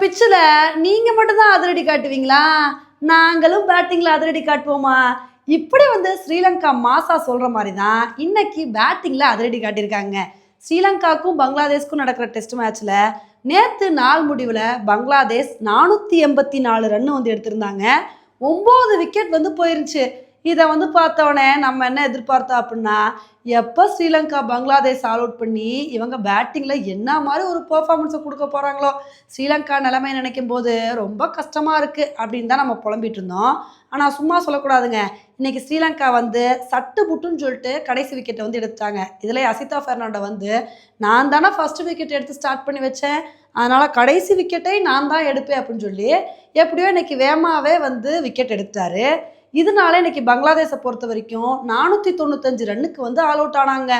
பிச்சில் நீங்கள் மட்டும்தான் அதிரடி காட்டுவீங்களா? நாங்களும் பேட்டிங்கில் அதிரடி காட்டுவோமா? இப்படி ஸ்ரீலங்கா மாசா சொல்கிற மாதிரி தான் இன்னைக்கு பேட்டிங்கில் அதிரடி காட்டியிருக்காங்க. ஸ்ரீலங்காவுக்கும் பங்களாதேஷ்க்கும் நடக்கிற டெஸ்ட் மேட்ச்சில் நேற்று நாள் முடிவில் பங்களாதேஷ் 484 ரன் எடுத்திருந்தாங்க. 9 விக்கெட் போயிருந்துச்சு. இதை பார்த்தோன்னே நம்ம என்ன எதிர்பார்த்தோம் அப்படின்னா, எப்போ ஸ்ரீலங்கா பங்களாதேஷ் ஆல் அவுட் பண்ணி இவங்க பேட்டிங்கில் என்ன மாதிரி ஒரு பெர்ஃபார்மன்ஸை கொடுக்க போகிறாங்களோ, ஸ்ரீலங்கா நிலைமை நினைக்கும் போது ரொம்ப கஷ்டமாக இருக்குது அப்படின்னு தான் நம்ம புலம்பிட்டு இருந்தோம். ஆனால் சும்மா சொல்லக்கூடாதுங்க. இன்றைக்கி ஸ்ரீலங்கா சட்டு புட்டுன்னு சொல்லிட்டு கடைசி விக்கெட்டை எடுத்தாங்க. இதில் அசிதா பெர்னாண்டோ நான் தானே ஃபஸ்ட்டு விக்கெட் எடுத்து ஸ்டார்ட் பண்ணி வச்சேன், அதனால் கடைசி விக்கெட்டை நான் தான் எடுப்பேன் அப்படின்னு சொல்லி எப்படியோ இன்றைக்கி வேகமாகவே விக்கெட் எடுத்தார். இதனால இன்னைக்கு பங்களாதேஷை பொறுத்த வரைக்கும் 495 ரன்னுக்கு ஆல் அவுட் ஆனாங்க.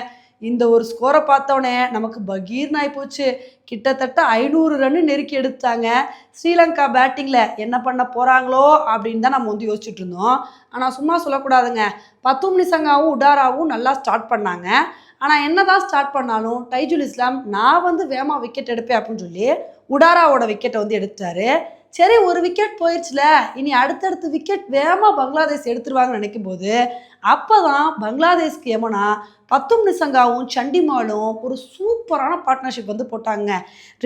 இந்த ஒரு ஸ்கோரை பார்த்தோன்னே நமக்கு பகீர்னு ஆகி போச்சு. கிட்டத்தட்ட 500 ரன்னு நெருக்கி எடுத்தாங்க. ஸ்ரீலங்கா பேட்டிங்கில் என்ன பண்ண போகிறாங்களோ அப்படின்னு தான் நம்ம யோசிச்சுட்டு இருந்தோம். ஆனால் சும்மா சொல்லக்கூடாதுங்க. பத்தும் நிசங்காவும் உடாராவும் நல்லா ஸ்டார்ட் பண்ணாங்க. ஆனால் என்ன தான் ஸ்டார்ட் பண்ணாலும் டைஜுல் இஸ்லாம் நான் வேகமாக விக்கெட் எடுப்பேன் அப்படின்னு சொல்லி உடாராவோட விக்கெட்டை எடுத்தார். சரி, ஒரு விக்கெட் போயிடுச்சுல, இனி அடுத்தடுத்து விக்கெட் வேகமாக பங்களாதேஷ் எடுத்துருவாங்கன்னு நினைக்கும் போது அப்போ தான் பங்களாதேஷ்க்கு எமனா பத்தும் நிசங்காவும் சண்டிமாலும் ஒரு சூப்பரான பார்ட்னர்ஷிப் போட்டாங்க.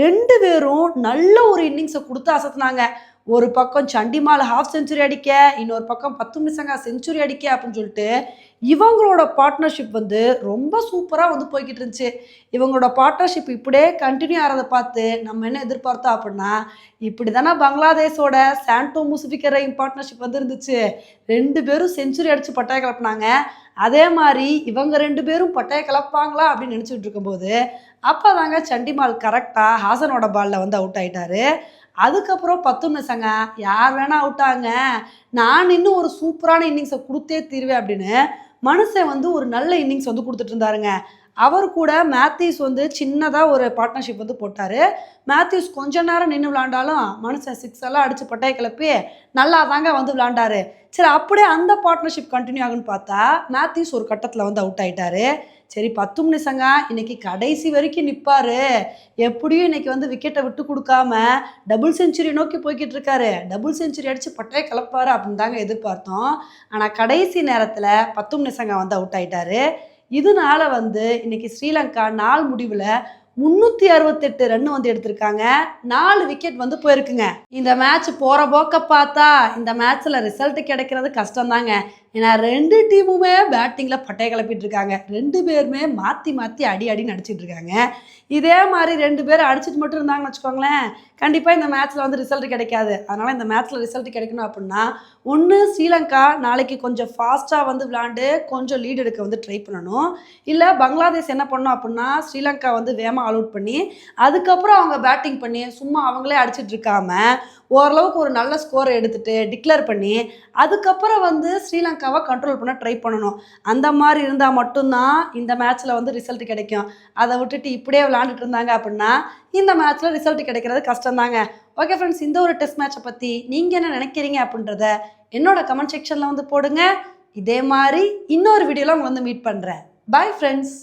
2 பேரும் நல்ல ஒரு இன்னிங்ஸை கொடுத்து அசத்துனாங்க. ஒரு பக்கம் சண்டிமால் ஹாஃப் செஞ்சுரி அடிக்க, இன்னொரு பக்கம் பத்தும் நிசங்கா செஞ்சுரி அடிக்க அப்படின்னு சொல்லிட்டு இவங்களோட பார்ட்னர்ஷிப் ரொம்ப சூப்பராக போய்கிட்டு இருந்துச்சு. இவங்களோட பார்ட்னர்ஷிப் இப்படியே கண்டினியூ ஆகிறத பார்த்து நம்ம என்ன எதிர்பார்த்தோம் அப்படின்னா, இப்படி தானே பங்களாதேஷோட சாண்டோ முசிஃபிக் ரஹீம் பார்ட்னர்ஷிப் இருந்துச்சு. 2 பேரும் செஞ்சுரி அடித்து பட்டாய கிளப்பினாங்க. அதே மாதிரி இவங்க 2 பேரும் பட்டாய கிளப்பாங்களா அப்படின்னு நினச்சிட்டு இருக்கும்போது அப்போ தாங்க சண்டிமால் கரெக்டாக ஹாசனோட பாலில் அவுட் ஆகிட்டாரு. அதுக்கப்புறம் பத்தும் நிசங்கா யார் வேணால் அவுட்டாங்க, நான் இன்னும் ஒரு சூப்பரான இன்னிங்ஸை கொடுத்தே தீருவேன் அப்படின்னு மனுஷன் ஒரு நல்ல இன்னிங்ஸ் கொடுத்துட்டு இருந்தாருங்க. அவர் கூட மேத்யூஸ் சின்னதாக ஒரு பார்ட்னர்ஷிப் போட்டார். மேத்யூஸ் கொஞ்ச நேரம் நின்று விளாண்டாலும் மனுஷன் 6 எல்லாம் அடித்து பட்டாய கிளப்பி நல்லா தாங்க விளாண்டாரு. சரி, அப்படியே அந்த பார்ட்னர்ஷிப் கண்டினியூ ஆகுன்னு பார்த்தா மேத்யூஸ் ஒரு கட்டத்தில் அவுட் ஆகிட்டாரு. சரி, பத்தும் நிசங்கா இன்னைக்கு கடைசி வரைக்கும் நிற்பார், எப்படியும் இன்னைக்கு விக்கெட்டை விட்டு கொடுக்காம டபுள் செஞ்சுரி நோக்கி போய்கிட்டு இருக்காரு, டபுள் செஞ்சுரி அடித்து பட்டையை கிளப்பாரு அப்படின்னு தாங்க எதிர்பார்த்தோம். ஆனால் கடைசி நேரத்தில் பத்தும் நிசங்கா அவுட் ஆகிட்டாரு. இதனால இன்னைக்கு ஸ்ரீலங்கா நாள் முடிவில் 368 ரன் எடுத்திருக்காங்க. 4 விக்கெட் போயிருக்குங்க. இந்த மேட்ச் போகிற போக்க பார்த்தா இந்த மேட்ச்சில் ரிசல்ட் கிடைக்கிறது கஷ்டம் தாங்க. ஏன்னா 2 டீமுமே பேட்டிங்கில் பட்டையை கிளப்பிட்டு இருக்காங்க. 2 பேருமே மாற்றி மாற்றி அடின்னு அடிச்சிட்டு இருக்காங்க. இதே மாதிரி 2 பேர் அடிச்சுட்டு மட்டும் இருந்தாங்கன்னு வச்சுக்கோங்களேன், கண்டிப்பாக இந்த மேட்ச்சில் ரிசல்ட் கிடைக்காது. அதனால் இந்த மேட்ச்சில் ரிசல்ட் கிடைக்கணும் அப்படின்னா ஒன்று ஸ்ரீலங்கா நாளைக்கு கொஞ்சம் ஃபாஸ்ட்டாக விளாண்டு கொஞ்சம் லீட் எடுக்க ட்ரை பண்ணணும். இல்லை பங்களாதேஷ் என்ன பண்ணணும் அப்படின்னா ஸ்ரீலங்கா வேகமாக ஆல் அவுட் பண்ணி அதுக்கப்புறம் அவங்க பேட்டிங் பண்ணி சும்மா அவங்களே அடிச்சிட்டு இருக்காம ஓரளவுக்கு ஒரு நல்ல ஸ்கோரை எடுத்துகிட்டு டிக்ளேர் பண்ணி அதுக்கப்புறம் ஸ்ரீலங்காவை கண்ட்ரோல் பண்ண ட்ரை பண்ணணும். அந்த மாதிரி இருந்தால் மட்டும்தான் இந்த மேட்ச்சில் ரிசல்ட் கிடைக்கும். அதை விட்டுட்டு இப்படியே விளாண்டுட்டு இருந்தாங்க அப்படின்னா இந்த மேட்ச்சில் ரிசல்ட் கிடைக்கிறது கஷ்டம் தாங்க. ஓகே ஃப்ரெண்ட்ஸ், இந்த ஒரு டெஸ்ட் மேட்சை பற்றி நீங்கள் என்ன நினைக்கிறீங்க அப்படின்றத என்னோட கமெண்ட் செக்ஷனில் போடுங்க. இதே மாதிரி இன்னொரு வீடியோவில் உங்களை மீட் பண்ணுறேன். Bye friends.